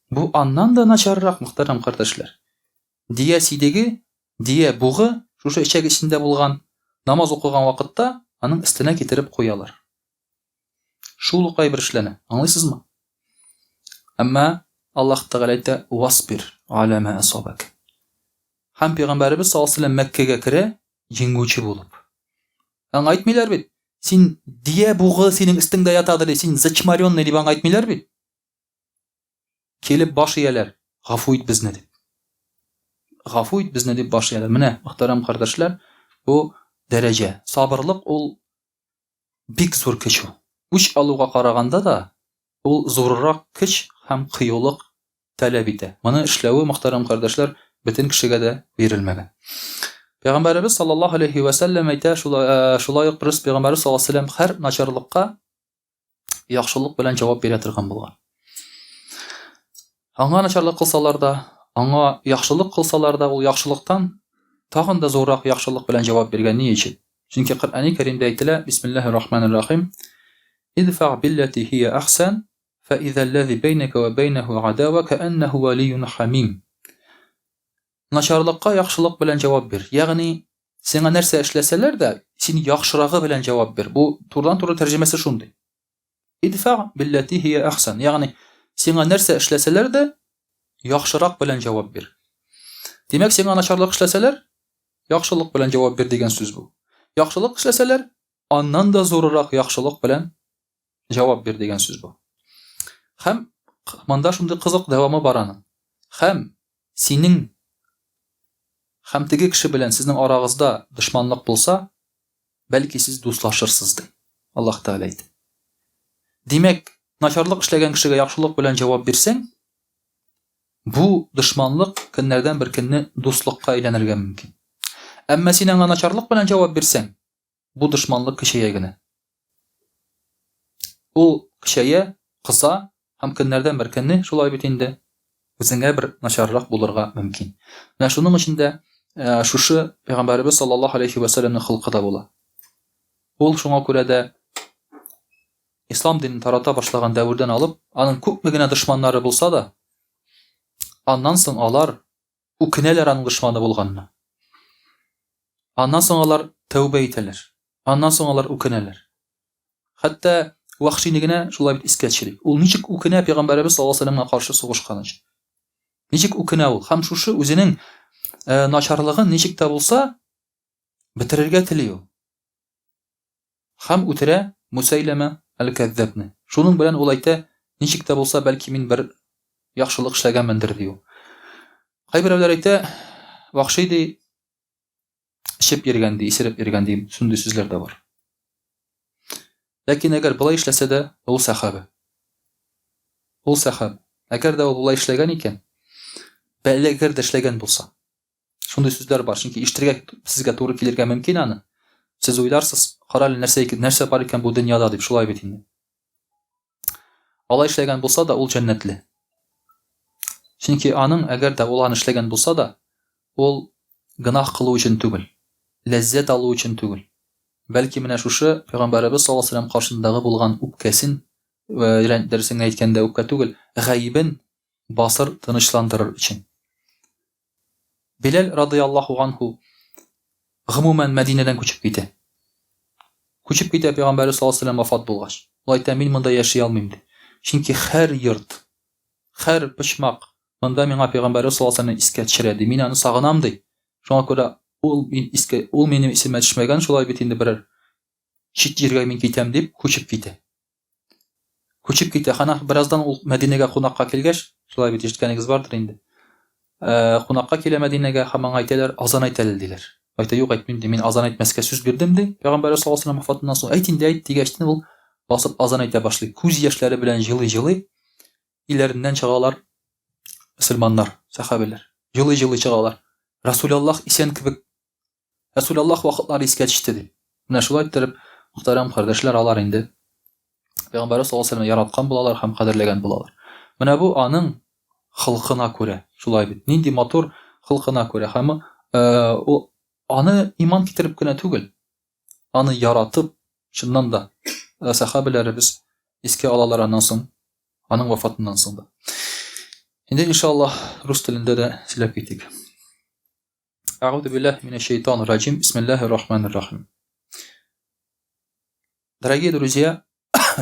Бу аннан да начаррак, мөхтәрәм кардәшләр. Дия сидеге, дия бугы шушы ичәк эчендә булган, намаз укыган вакытта аның өстенә китереп куялар. Шул ук бер эшләнә. Аңлыйсызмы? Әмма Аллаһ Тәгалә әйтә: "Васбир аля ма асабак." Һәм Пәйгамбәрбез саллаллаһу алейһи ва сәлләм Мәккәгә керә җиңүче булып. Аңа әйтмиләр бит, син дия бугы синең өстеңдә ятадыр, син зачмаренный дип аңа әйтмиләр бит. Килеп баш ияләр, гафу ит безне дип. Гафу ит безне дип баш ияләр. Менә, мөхтәрәм кардәшләр, бу дәрәҗә. Сабырлык ул бик зур көч. Үч алуга караганда да ул зуррак көч һәм кыюлык таләп итә. Моны эшләүе, мөхтәрәм кардәшләр, бөтен кешегә дә бирелмәгән. Пәйгамбәрбез саллаллаһу алейһи ва сәлләм әйтә, шулай ук дөрес Пәйгамбәрбез саллаллаһу алейһи ва сәлләм һәр начарлыкка яхшылык белән җавап бирә торган булган. Аңа начарлык кылсалар да, аңа яхшылык кылсалар да, ул яхшылыктан тагын да зуррак яхшылык белән җавап биргән ни өчен? Чөнки Коръәни Кәримдә әйтелә: Бисмиллаһир-рахманир-рахим. Идфа биллати хия ахсан, фа иза аллази бейнека ва бейнаху адава кааннаху валиюн хамим. Начарлыкка яхшылык белән җавап бир. Ягъни, сиңа нәрсә эшләсәләр дә, син яхшырагы белән җавап бир. Бу турыдан-туры тәрҗемәсе шундый. Идфа биллати хия ахсан. Ягъни, сиңа нәрсә эшләсәләр дә, яхшырак белән җавап бир. Димәк, сиңа начарлык эшләсәләр, яхшылык белән җавап бир дигән сүз бу. Яхшылык эшләсәләр, аннан да зуррак яхшылык белән җавап бир дигән сүз бу. Һәм монда шундый кызык дәвамы бар аның. Һәм синең һәм теге кеше белән сезнең арагызда дошманлык булса, бәлки сез дуслашырсыз ди. Аллаһ Тәгалә әйтә. Димәк, начарлык эшләгән кешегә яхшылык белән җавап бирсәң, бу дошманлык көннәрдән бер көнне дуслыкка әйләнергә мөмкин. Әмма син аңа начарлык белән җавап бирсәң, бу дошманлык көчәя генә. Ул көчәя, кыса һәм көннәрдән бер көнне шулай бит инде үзеңә бер начаррак булырга мөмкин. Менә шуның өчен дә шушы Пәйгамбәрбез саллаллаһу алейһи ва сәлләмнең хылкы да була. Ул шуңа күрә дә ислам динен тарата башлаган дәвердән алып, аның күпме генә дошманнары булса да, аннан соң алар үкенәләр аның дошманы булганына. Аннан соң алар тәүбә итәләр. Аннан соң алар үкенәләр. Хәтта Вахшини генә шулай бит искә төшерик. Ул ничек үкенә Пәйгамбәрбез саллаллаһу алейһи ва сәлләмгә каршы сугышкан өчен? Ничек үкенә ул? Һәм шушы үзенең начарлыгын ничек тә булса бетерергә тели ул. Һәм үтерә Мусайлама әл-Кәззабны. Шуның белән ул әйтә, ничек тә булса бәлки мин бер яхшылык эшләгәнмендер ди ул. Кайберәүләр әйтә, Вахши ди ишеп йөргән ди, исереп йөргән ди, шундый сүзләр дә бар. Ләкин әгәр булай эшләсә дә, ул сахаба. Ул сахаба. Әгәр дә ул булай эшләгән икән, бәлки әгәр дә эшләгән булса. Шундый сүзләр бар, чөнки ишетергә сезгә туры килергә мөмкин аны. Сез уйларсыз, каралы нәрсә бар икән бу дөньяда дип, шулай бит инде. Алай эшләгән булса да, ул җәннәтле. Чөнки аның әгәр дә ул аны эшләгән булса да, ул гынах кылу өчен түгел, ләззәт алу өчен түгел. Бәлки менә шушы Пәйгамбәрбез саллаллаһу алейһи ва сәлләм каршындагы булган үпкәсен, дөресен әйткәндә үпкә түгел, гаибен басыр, тынычландырыр өчен. Билал радиллаһу анһу гомумән Мәдинәдән күчеп китә. Күчеп китә Пәйгамбәрбез саллаллаһу алейһи ва сәлләм вафат булгач. Ул әйтә, мин монда яши алмыйм ди. Чөнки һәр йорт, һәр почмак монда миңа Пәйгамбәрбез саллаллаһу алейһи ва сәлләм искә төшерә ди. Мин аны сагынам ди. Шуңа күрә ул минем исемә төшмәгән, шулай бит инде берәр чит җиргә мин китәм дип күчеп китә. Күчеп китә. Хана бераздан ул Мәдинәгә кунакка килгәч, шулай бит ишеткәнегез бардыр инде. Кунакка килә Мәдинәгә һәм аңа әйтәләр, азан әйт әле диләр. Әйтә, юк, әйтмим ди, мин азан әйтмәскә сүз бирдем ди. Пәйгамбәр саллаллаху алейһи ва сәлләм вафатыннан соң әйт инде, әйт дигәч, ул басып азан әйтә башлый. Күз яшьләре белән җылый-җылый иләреннән чыгалар мөселманнар, сахабәләр. Җылый-җылый чыгалар. Расулуллаһ исән кебек, Расулуллаһ вакытлары искә төште ди. Менә шулай иттереп, мөхтәрәм кардәшләр, алар инде Пәйгамбәр саллаллаху алейһи ва сәлләм яраткан булалар һәм кадерләгән булалар. Менә бу аның хылкына күрә. Шулай бит. Нинди матур хылкына күрә. Һәм ул аны иман китереп кенә түгел, аны яратып, чыннан да сахабәләребез искә алалар аннан соң, аның вафатыннан соң да. Инде иншаллаһ рус телендә дә сөйләп китик. Аъузу биллаһи минаш шайтанир раджим. Бисмиллахир рахманир рахим. Дорогие друзья,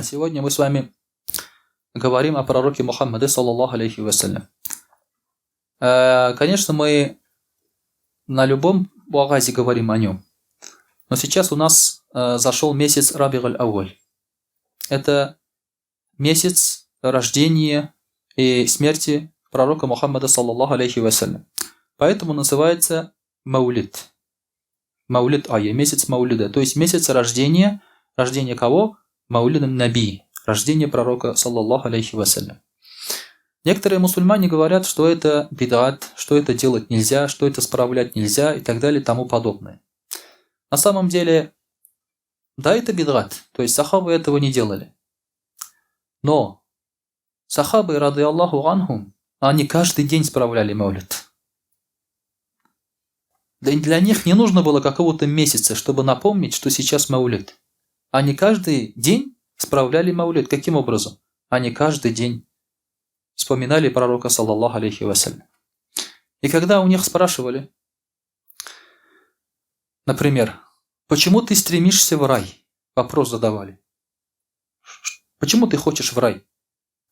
сегодня мы с вами говорим о пророке Мухаммаде саллаллаху алейхи ва саллям. Конечно, мы на любом вагазе говорим о нем. Но сейчас у нас зашел месяц Раби'уль-Ауаль. Это месяц рождения и смерти пророка Мухаммада саллаллаху алейхи ва саллям. Поэтому называется Маулид. Маулид Айя, месяц Маулида. То есть месяц рождения. Рождение кого? Маулидом Наби. Рождение пророка саллаллаху алейхи ва саллям. Некоторые мусульмане говорят, что это бид'ат, что это делать нельзя, что это справлять нельзя и так далее и тому подобное. На самом деле, да, это бид'ат, то есть сахабы этого не делали. Но сахабы, рады Аллаху анхум, они каждый день справляли маулид. Для них не нужно было какого-то месяца, чтобы напомнить, что сейчас маулид. Они каждый день справляли маулид. Каким образом? Они каждый день вспоминали пророка саллаллаху алейхи ва саллям. И когда у них спрашивали, например, почему ты стремишься в рай? Вопрос задавали. Почему ты хочешь в рай?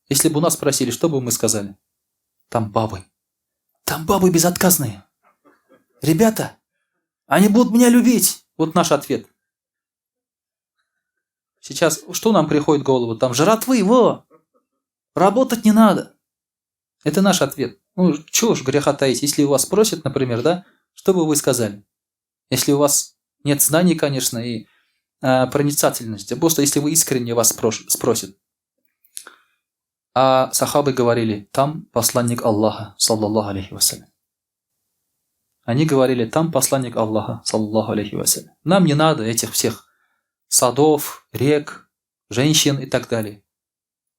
Если бы у нас спросили, что бы мы сказали? Там бабы. Там бабы безотказные. Ребята, они будут меня любить. Вот наш ответ. Сейчас что нам приходит в голову? Там жратвы, работать не надо. Это наш ответ. Ну, чего ж греха таить? Если у вас спросят, например, да, что бы вы сказали? Если у вас нет знаний, конечно, и проницательности, просто если вы искренне вас спросят. А сахабы говорили, там посланник Аллаха, саллаллаху алейхи ва саллям. Они говорили, там посланник Аллаха, саллаллаху алейхи ва саллям. Нам не надо этих всех садов, рек, женщин и так далее.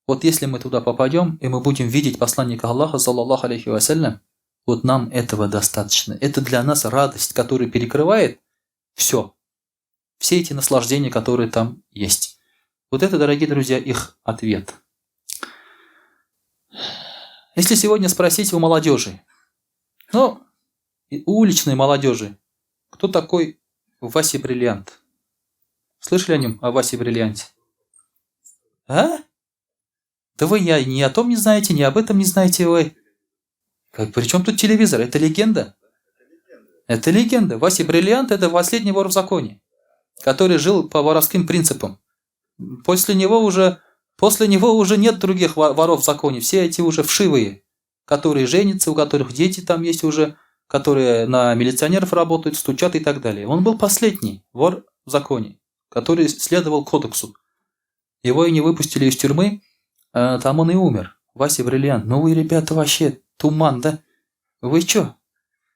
Вот если мы туда попадем, и мы будем видеть посланника Аллаха, саллаллаху алейхи ва саллям, вот нам этого достаточно. Это для нас радость, которая перекрывает все. Все эти наслаждения, которые там есть. Вот это, дорогие друзья, их ответ. Если сегодня спросить у молодежи, у уличной молодежи, кто такой Вася Бриллиант? Слышали о нем, о Васе Бриллианте? А? Да вы ни о том не знаете, ни об этом не знаете вы. При чем тут телевизор? Это легенда. Это легенда. Вася Бриллиант – это последний вор в законе, который жил по воровским принципам. После него уже нет других воров в законе. Все эти уже вшивые, которые женятся, у которых дети там есть уже, которые на милиционеров работают, стучат и так далее. Он был последний вор в законе, который следовал кодексу. Его и не выпустили из тюрьмы, там он и умер. Вася Бриллиант. Ну вы, ребята, вообще туман, да? Вы что?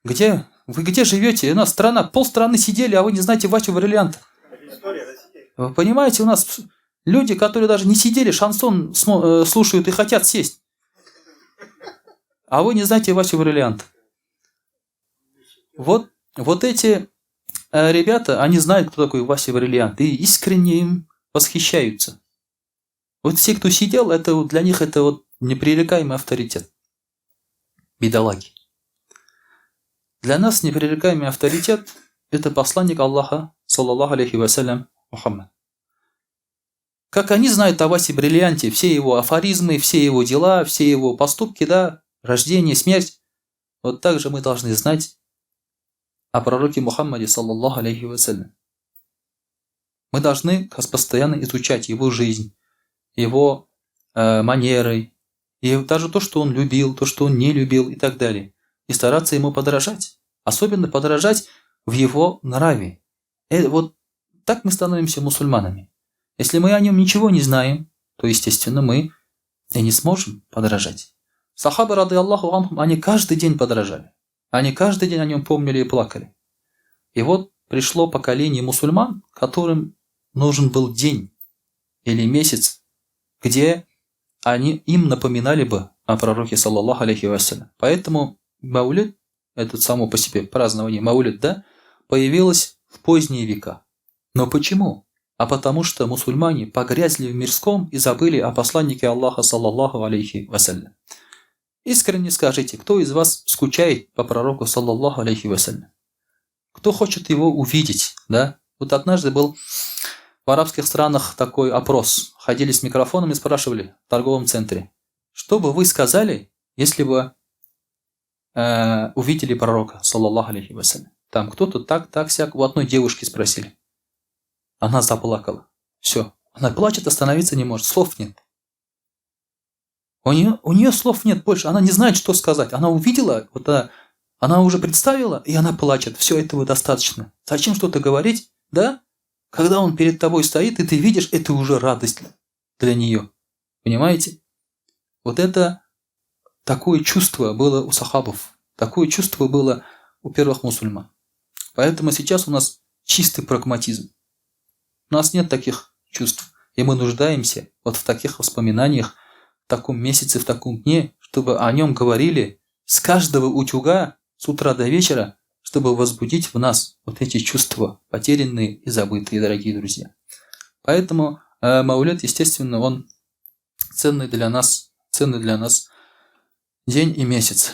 Вы где живете? У нас страна, полстраны сидели, а вы не знаете Васю Бриллианта. Вы понимаете, у нас люди, которые даже не сидели, шансон слушают и хотят сесть. А вы не знаете Васю Бриллианта. Вот эти ребята, они знают, кто такой Вася Бриллиант, и искренне им восхищаются. Вот все, кто сидел, это для них это вот непререкаемый авторитет. Бедолаги. Для нас непререкаемый авторитет – это посланник Аллаха, саллаллаху алейхи ва саллям, Мухаммад. Как они знают о Васе Бриллианте, все его афоризмы, все его дела, все его поступки, да, рождение, смерть, вот так же мы должны знать о пророке Мухаммаде, саллаллаху алейхи ва саллям. Мы должны постоянно изучать его жизнь, его манеры, и даже то, что он любил, то, что он не любил и так далее. и стараться ему подражать. Особенно подражать в его нраве. Вот так мы становимся мусульманами. Если мы о нем ничего не знаем, то, естественно, мы и не сможем подражать. Сахабы, рады Аллаху анхум, они каждый день подражали. Они каждый день о нем помнили и плакали. И вот пришло поколение мусульман, которым нужен был день или месяц, где им напоминали бы о пророке, саллаллаху алейхи вассалям. Поэтому маулид, это само по себе празднование маулид, да, появилось в поздние века. Но почему? А потому что мусульмане погрязли в мирском и забыли о посланнике Аллаха, саллаллаху алейхи вассалям. Искренне скажите, кто из вас скучает по пророку, саллаллаху алейхи вассалям? Кто хочет его увидеть, да? Вот однажды был в арабских странах такой опрос. Ходили с микрофоном и спрашивали в торговом центре, что бы вы сказали, если бы увидели пророка, саллаллаху алейхи вассалям? Там кто-то так, сяк. У одной девушки спросили. Она заплакала. Все. Она плачет, остановиться не может. Слов нет. У нее слов нет больше. Она не знает, что сказать. Она увидела, она уже представила, и она плачет. Все этого достаточно. Зачем что-то говорить? Да? Когда он перед тобой стоит, и ты видишь, это уже радость для нее. Понимаете? Вот это такое чувство было у сахабов. Такое чувство было у первых мусульман. Поэтому сейчас у нас чистый прагматизм. У нас нет таких чувств. И мы нуждаемся вот в таких воспоминаниях, в таком месяце, в таком дне, чтобы о нем говорили с каждого утюга с утра до вечера, чтобы возбудить в нас вот эти чувства, потерянные и забытые, дорогие друзья. Поэтому маулид, естественно, он ценный для нас день и месяц.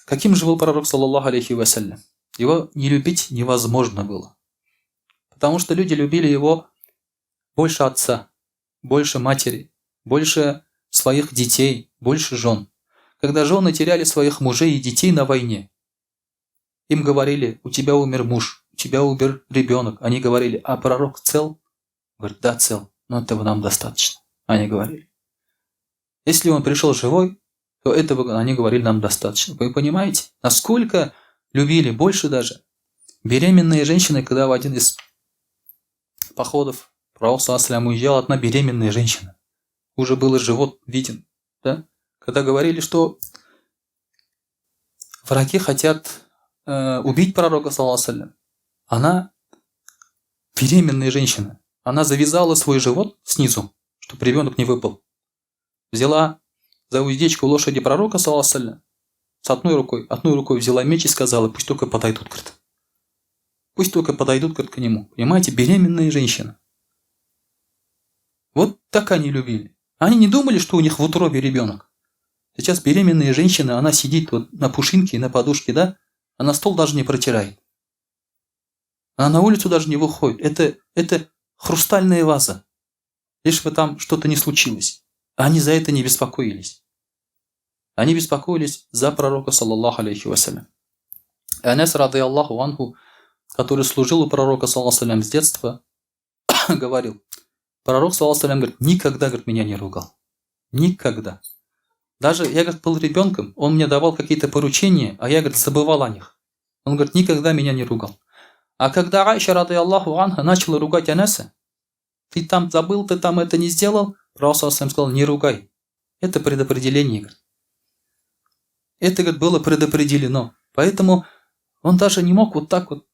Каким же был пророк, саллаллаху алейхи вассалям? Его не любить невозможно было. Потому что люди любили его больше отца, больше матери, больше своих детей, больше жен. Когда жены теряли своих мужей и детей на войне, им говорили, у тебя умер муж, у тебя умер ребенок. Они говорили, а пророк цел? Говорит, да, цел, но этого нам достаточно. Они говорили. Если он пришел живой, то этого, они говорили, нам достаточно. Вы понимаете, насколько любили, больше даже. Беременные женщины, когда в один из походов пророк саллаллаху уезжал, одна беременная женщина. Уже был живот виден. Да? Когда говорили, что враги хотят убить пророка, саллаллаху, она беременная женщина. Она завязала свой живот снизу, чтобы ребенок не выпал. Взяла за уздечку лошади пророка, саллаллаху, с одной рукой взяла меч и сказала, пусть только подойдут, говорит. Пусть только подойдут, говорит, к нему. Понимаете, беременная женщина. Вот так они любили. Они не думали, что у них в утробе ребенок. Сейчас беременная женщина, она сидит вот на пушинке, на подушке, да? Она стол даже не протирает. Она на улицу даже не выходит. Это хрустальная ваза. Лишь бы там что-то не случилось. Они за это не беспокоились. Они беспокоились за пророка, саллаллаху алейхи вассалям. Анас, рады Аллаху анху, который служил у пророка, саллаллаху алейхи с детства, говорил, пророк, саллаллаху алейхи, говорит, никогда, говорит, меня не ругал. Никогда. Даже я, говорит, был ребенком, он мне давал какие-то поручения, а я, говорит, забывал о них. Он, говорит, никогда меня не ругал. А когда Айша, рады Аллаху анха, начала ругать Анаса, ты там забыл, ты там это не сделал, пророк, саллаллаху алейхи, сказал, не ругай. Это предопределение, говорит. Это, говорит, было предопределено. Поэтому он даже не мог вот так вот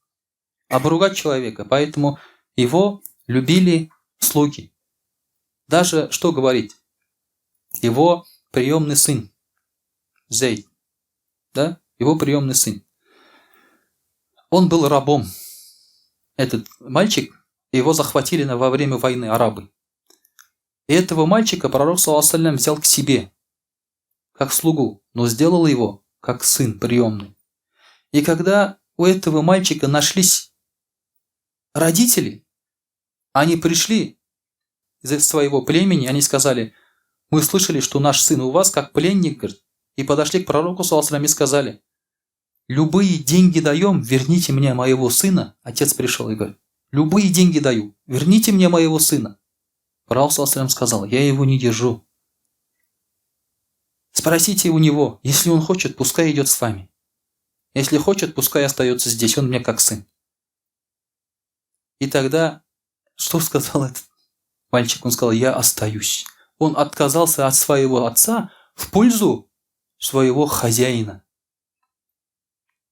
обругать человека. Поэтому его любили слуги. Даже, что говорить, его приемный сын, Зейд, да, его приемный сын. Он был рабом. Этот мальчик, его захватили во время войны арабы. И этого мальчика пророк, саллаллаху алейхи, взял к себе, как слугу, но сделал его как сын приемный. И когда у этого мальчика нашлись родители, они пришли из своего племени, они сказали, мы слышали, что наш сын у вас как пленник, говорит, и подошли к пророку, саллаллаху алейхи, и сказали, любые деньги даем, верните мне моего сына. Отец пришел и говорит, любые деньги даю, верните мне моего сына. Пророк, саллаллаху алейхи, сказал, я его не держу. Спросите у него, если он хочет, пускай идет с вами. Если хочет, пускай остается здесь, он мне как сын. И тогда, что сказал этот мальчик? Он сказал: я остаюсь. Он отказался от своего отца в пользу своего хозяина.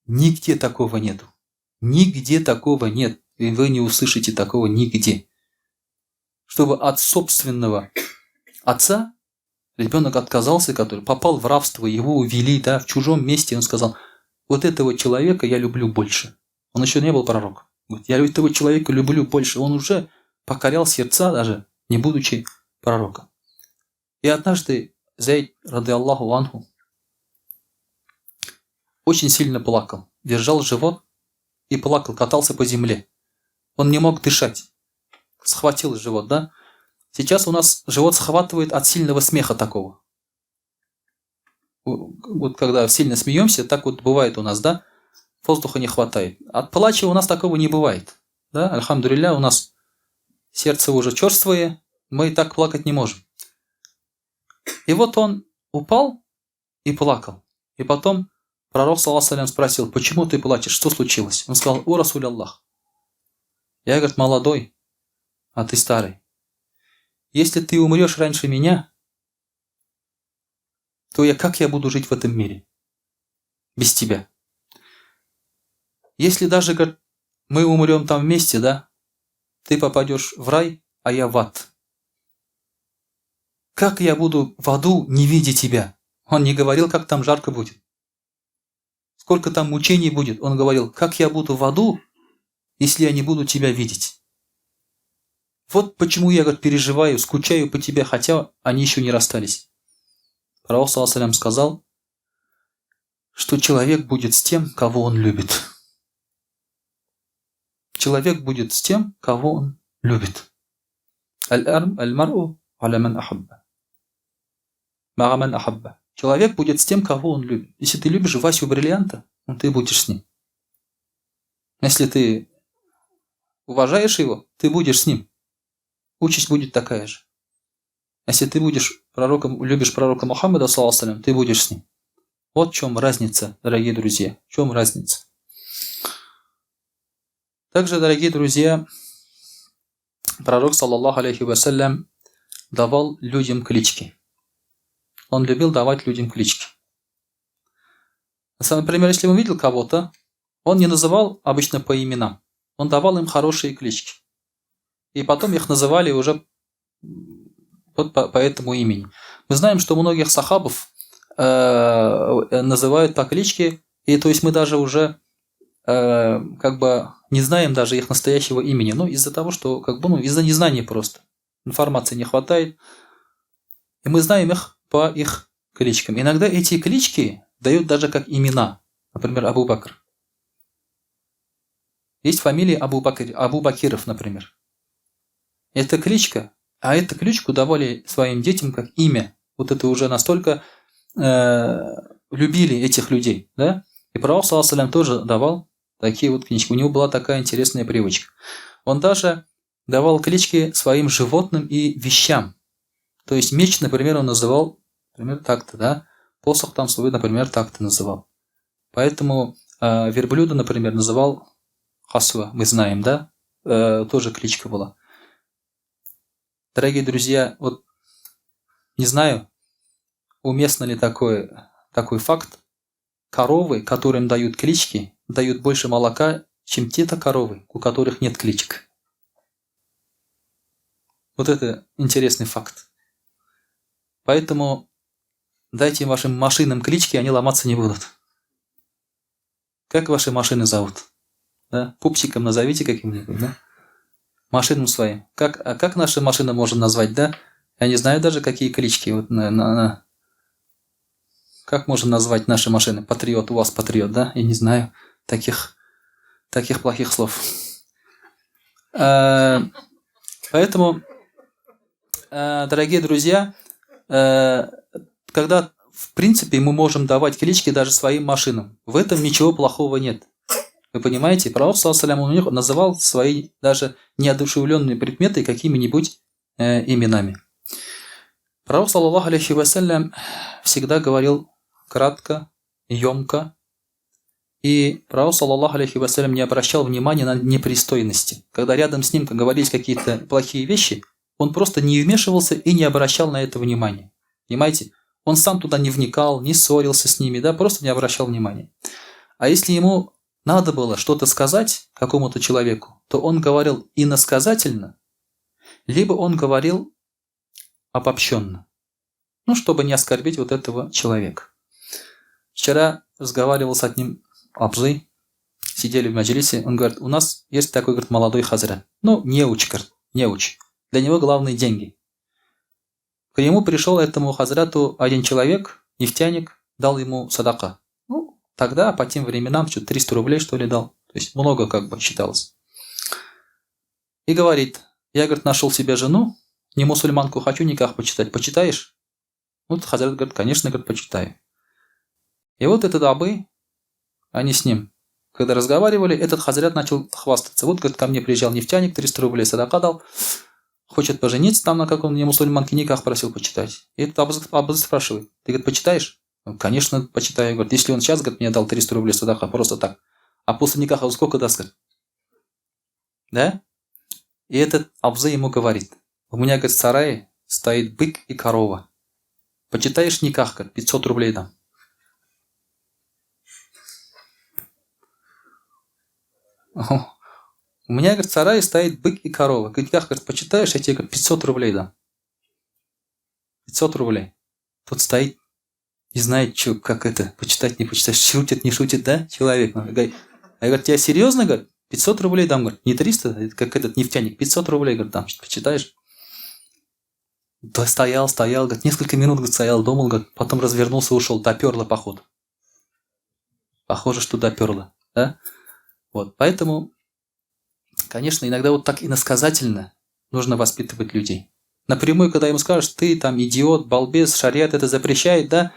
Нигде такого нету. Нигде такого нет. И вы не услышите такого нигде. Чтобы от собственного отца ребенок отказался, который попал в рабство, его увели, да, в чужом месте. Он сказал: вот этого человека я люблю больше. Он еще не был пророком. Вот, я этого человека люблю больше. Он уже покорял сердца, даже не будучи пророком. И однажды Зайд, ради Аллаху анху, очень сильно плакал. Держал живот и плакал, катался по земле. Он не мог дышать. Схватил живот, да? Сейчас у нас живот схватывает от сильного смеха такого. Вот когда сильно смеемся, так вот бывает у нас, да? Воздуха не хватает. От плача у нас такого не бывает. Да? Альхамдулилля, у нас сердце уже черствое, мы и так плакать не можем. И вот он упал и плакал. И потом пророк, саллаллаху алейхи, спросил: почему ты плачешь, что случилось? Он сказал: о, Расуль Аллах, я, говорит, молодой, а ты старый. Если ты умрешь раньше меня, то как я буду жить в этом мире без тебя? Если даже, говорит, мы умрем там вместе, да, ты попадешь в рай, а я в ад. Как я буду в аду, не видя тебя? Он не говорил, как там жарко будет. Сколько там мучений будет. Он говорил: как я буду в аду, если я не буду тебя видеть? Вот почему я, говорит, переживаю, скучаю по тебе, хотя они еще не расстались. Пророк, саллаллаху алейхи, сказал, что человек будет с тем, кого он любит. Человек будет с тем, кого он любит. Аль-мар'у аля ман ахабба. Мага ман ахабба. Человек будет с тем, кого он любит. Если ты любишь Васю Бриллианта, ты будешь с ним. Если ты уважаешь его, ты будешь с ним. Участь будет такая же. Если ты будешь любишь пророка Мухаммада, саллаллаху алейхи, ты будешь с ним. Вот в чем разница, дорогие друзья. В чем разница? Также, дорогие друзья, пророк, саллаллаху алейхи вассалям, давал людям клички. Он любил давать людям клички. Например, если он видел кого-то, он не называл обычно по именам. Он давал им хорошие клички. И потом их называли уже вот по этому имени. Мы знаем, что многих сахабов называют по кличке, и то есть мы даже уже как бы не знаем даже их настоящего имени. Ну, из-за того, что из-за незнания просто. Информации не хватает. И мы знаем их по их кличкам. Иногда эти клички дают даже как имена. Например, Абу Бакр. Есть фамилия Абу Бакиров, например. Это кличка. А эту кличку давали своим детям как имя. Вот это уже настолько любили этих людей. Да? И пророк, саллаллаху алейхи, тоже давал такие вот клички. У него была такая интересная привычка. Он даже давал клички своим животным и вещам. То есть меч, например, он называл, например, так-то, да? Посох там свой, например, так-то называл. Поэтому верблюда, например, называл Хасва, мы знаем, да? Тоже кличка была. Дорогие друзья, вот не знаю, уместно ли такой факт. Коровы, которым дают клички, дают больше молока, чем те-то коровы, у которых нет кличек. Вот это интересный факт. Поэтому дайте вашим машинам клички, они ломаться не будут. Как ваши машины зовут? Да? Пупсиком назовите каким-нибудь, да? Машинам своим. Как наши машины можно назвать, да? Я не знаю даже, какие клички. Вот как можно назвать наши машины? Патриот, у вас Патриот, да? Я не знаю таких плохих слов. Поэтому, дорогие друзья, когда, в принципе, мы можем давать клички даже своим машинам, в этом ничего плохого нет. Вы понимаете? Пророк, саллаллаху алейхи, называл свои даже неодушевленные предметы какими-нибудь именами. Пророк, саллаллаху алейхи вассалям, всегда говорил кратко, емко И пророк, саллаллаху алейхи вассалям, не обращал внимания на непристойности. Когда рядом с ним говорились какие-то плохие вещи, он просто не вмешивался и не обращал на это внимания. Понимаете? Он сам туда не вникал, не ссорился с ними, да, просто не обращал внимания. А если ему надо было что-то сказать какому-то человеку, то он говорил иносказательно, либо он говорил обобщенно. Ну, чтобы не оскорбить вот этого человека. Вчера разговаривал с одним абзой, сидели в маджлисе, он говорит, у нас есть такой, говорит, молодой хазрат. Ну, неуч, говорит, неуч. Для него главные деньги. К нему пришел этому хазрату один человек, нефтяник, дал ему садака. Ну, тогда, по тем временам, что 300 рублей, что ли, дал. То есть много как бы считалось. И говорит, я, говорит, нашел себе жену, не мусульманку, хочу никах почитать. Почитаешь? Вот хазрат говорит, конечно, говорит, почитаю. И вот этот абы, они с ним, когда разговаривали, этот хазрат начал хвастаться. Вот, говорит, ко мне приезжал нефтяник, 300 рублей садака дал, хочет пожениться там, на каком не мусульманке, никах просил почитать. И этот абы спрашивает, ты, говорит, почитаешь? Он, конечно, почитаю. Говорит, если он сейчас, говорит, мне дал 300 рублей садака, просто так, а после никаха он сколько даст, говорит? Да? И этот абзы ему говорит, у меня, говорит, в сарае стоит бык и корова. Почитаешь никах, говорит, 500 рублей дам. У меня, говорит, в сарае стоит бык и корова. Никах, говорит, почитаешь, я тебе, говорит, 500 рублей дам. 500 рублей. Тут стоит, не знает, что, как это, почитать, не почитать, шутит, не шутит, да, человек. Я говорю, тебя серьезно, говорит, 500 рублей дам, говорит, не 300, как этот нефтяник, 500 рублей, говорит, дам, почитаешь? Да стоял, говорит, несколько минут, говорит, стоял, думал, говорит, потом развернулся, ушел, доперло, походу. Похоже, что доперло, да? Вот, поэтому, конечно, иногда вот так иносказательно нужно воспитывать людей. Напрямую, когда ему скажешь, ты там идиот, балбес, шариат это запрещает, да,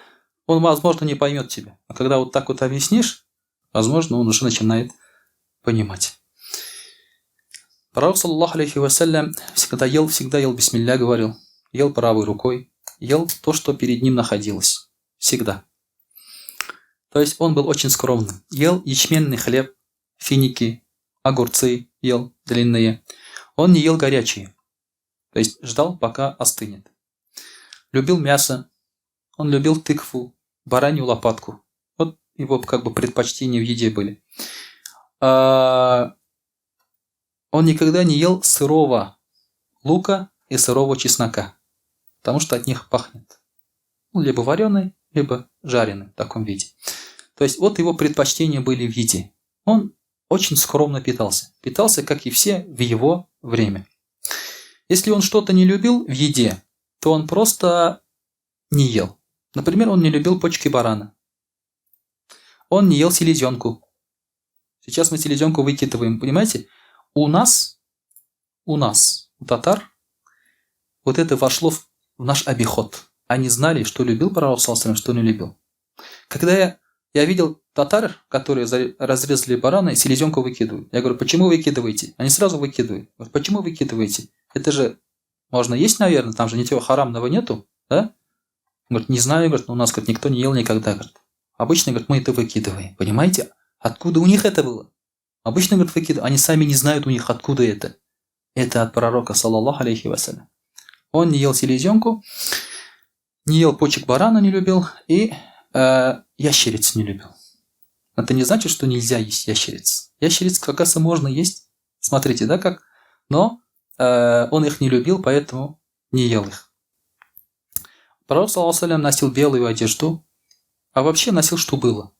он, возможно, не поймет тебя. А когда вот так вот объяснишь, возможно, он уже начинает понимать. Пророк, саллаллаху алейхи вассалям, всегда ел бисмилля, говорил, ел правой рукой, ел то, что перед ним находилось. Всегда. То есть он был очень скромным. Ел ячменный хлеб, финики, огурцы ел длинные. Он не ел горячие. То есть ждал, пока остынет. Любил мясо. Он любил тыкву, баранью лопатку. Вот его как бы предпочтения в еде были. Он никогда не ел сырого лука и сырого чеснока. Потому что от них пахнет. Ну, либо вареный, либо жареный в таком виде. То есть вот его предпочтения были в еде. Он очень скромно питался. Питался, как и все, в его время. Если он что-то не любил в еде, то он просто не ел. Например, он не любил почки барана. Он не ел селезенку. Сейчас мы селезенку выкидываем, понимаете? У нас, у татар, вот это вошло в наш обиход. Они знали, что любил пророк, что не любил. Когда я видел татар, которые разрезали барана и селезенку выкидывают. Я говорю, почему выкидываете? Они сразу выкидывают. Говорю, почему выкидываете? Это же можно есть, наверное, там же ничего харамного нету, да? Говорит, не знаю, говорит, но у нас, говорит, никто не ел никогда, говорит. Обычно, говорит, мы это выкидываем. Понимаете? Откуда у них это было? Обычно, говорит, выкидывают. Они сами не знают у них, откуда это. Это от пророка, саллаллаху алейхи вассалям. Он не ел селезенку, не ел почек барана, не любил, и ящериц не любил. Это не значит, что нельзя есть ящериц. Ящериц, как раз, можно есть. Смотрите, да, как? Но он их не любил, поэтому не ел их. Пророк, саллаллаху алейхи ва саллям, носил белую одежду, а вообще носил, что было.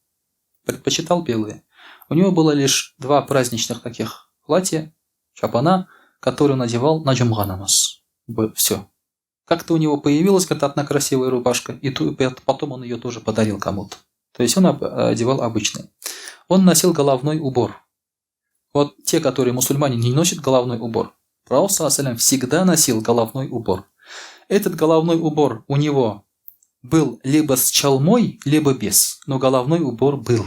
Предпочитал белые. У него было лишь 2 праздничных таких платья, чапана, которые он надевал на джумга намаз. Все. Как-то у него появилась когда-то одна красивая рубашка, и потом он ее тоже подарил кому-то. То есть он одевал обычный. Он носил головной убор. Вот те, которые мусульмане, не носят головной убор. Пророк, саллаллаху алейхи ва саллям, всегда носил головной убор. Этот головной убор у него был либо с чалмой, либо без. Но головной убор был.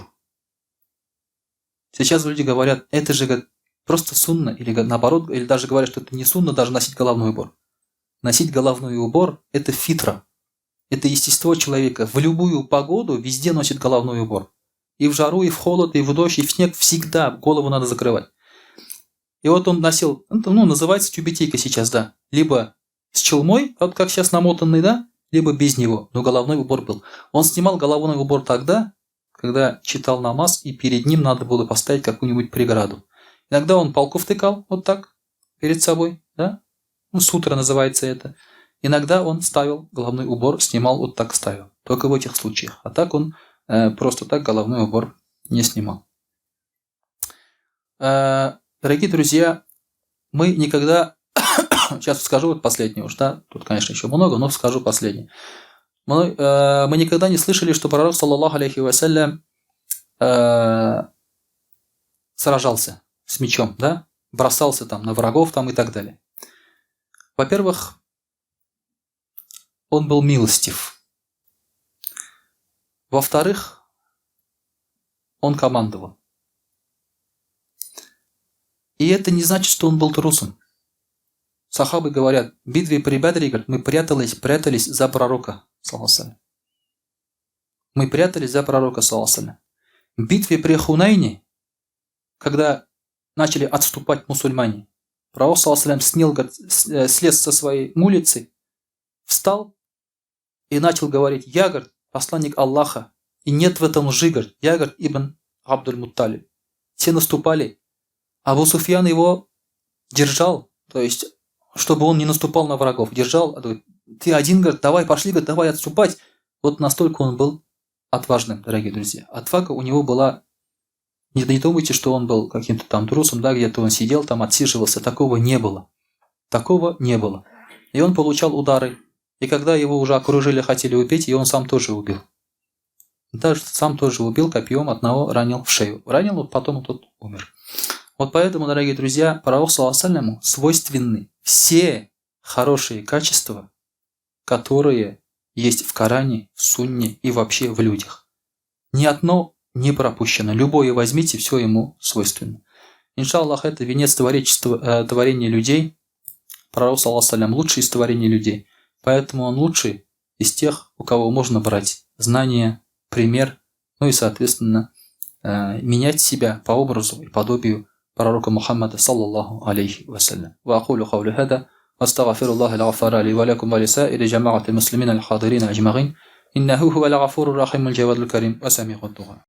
Сейчас люди говорят, это же просто сунна, или наоборот, или даже говорят, что это не сунна, даже носить головной убор. Носить головной убор – это фитра. Это естество человека. В любую погоду везде носит головной убор. и в жару, и в холод, и в дождь, и в снег всегда голову надо закрывать. И вот он носил, называется тюбетейка сейчас, да, либо с челмой, вот как сейчас намотанный, да, либо без него, но головной убор был. Он снимал головной убор тогда, когда читал намаз, и перед ним надо было поставить какую-нибудь преграду. Иногда он палку втыкал вот так перед собой, да, сутра называется это. Иногда он ставил головной убор, снимал вот так ставил, только в этих случаях. А так он просто так головной убор не снимал. Дорогие друзья, мы никогда, сейчас скажу вот последнее уж, да, тут, конечно, еще много, но скажу последнее. Мы никогда не слышали, что пророк, саллаллаху алейхи вассалям, сражался с мечом, да, бросался там на врагов там и так далее. Во-первых, он был милостив. Во-вторых, он командовал. И это не значит, что он был трусом. Сахабы говорят, в битве при Бадре, мы прятались за пророка, саллаллаху. Мы прятались за пророка, саллаллаху. В битве при Хунайне, когда начали отступать мусульмане, пророк, саллаллаху, слез со своей мулицы, встал и начал говорить, я, говорит, посланник Аллаха, и нет в этом лжи, говорит, я, говорит, ибн Абдуль-Мутталиб. Все наступали, Абу Суфьян его держал, то есть, чтобы он не наступал на врагов, держал, говорит, ты один, говорит, давай, пошли, говорит, давай отступать. Вот настолько он был отважным, дорогие друзья. Отвага у него была, не думайте, что он был каким-то там трусом, да, где-то он сидел, там отсиживался, такого не было. Такого не было. И он получал удары. И когда его уже окружили, хотели убить, и он сам тоже убил. Даже сам тоже убил копьем, одного ранил в шею. Ранил, потом тот умер. Вот поэтому, дорогие друзья, пророку, саллаллаху, свойственны все хорошие качества, которые есть в Коране, в Сунне и вообще в людях. Ни одно не пропущено. Любое возьмите, все ему свойственно. Иншаллах, это венец творения людей. Пророк, саллаллаху, лучший из творений людей. Поэтому он лучший из тех, у кого можно брать знания, пример, ну и, соответственно, менять себя по образу и подобию пророка Мухаммада, саллаллаху алейхи вассалям. Ва акулю кавли хада, астагфируллах аль-гафара ли ва лякум ва лисаири джамаати муслимин аль-хадирин аджмагин, иннаху хува аль-гафуру рахим аль-джавад аль-карим ва сами'у ад-ду'a.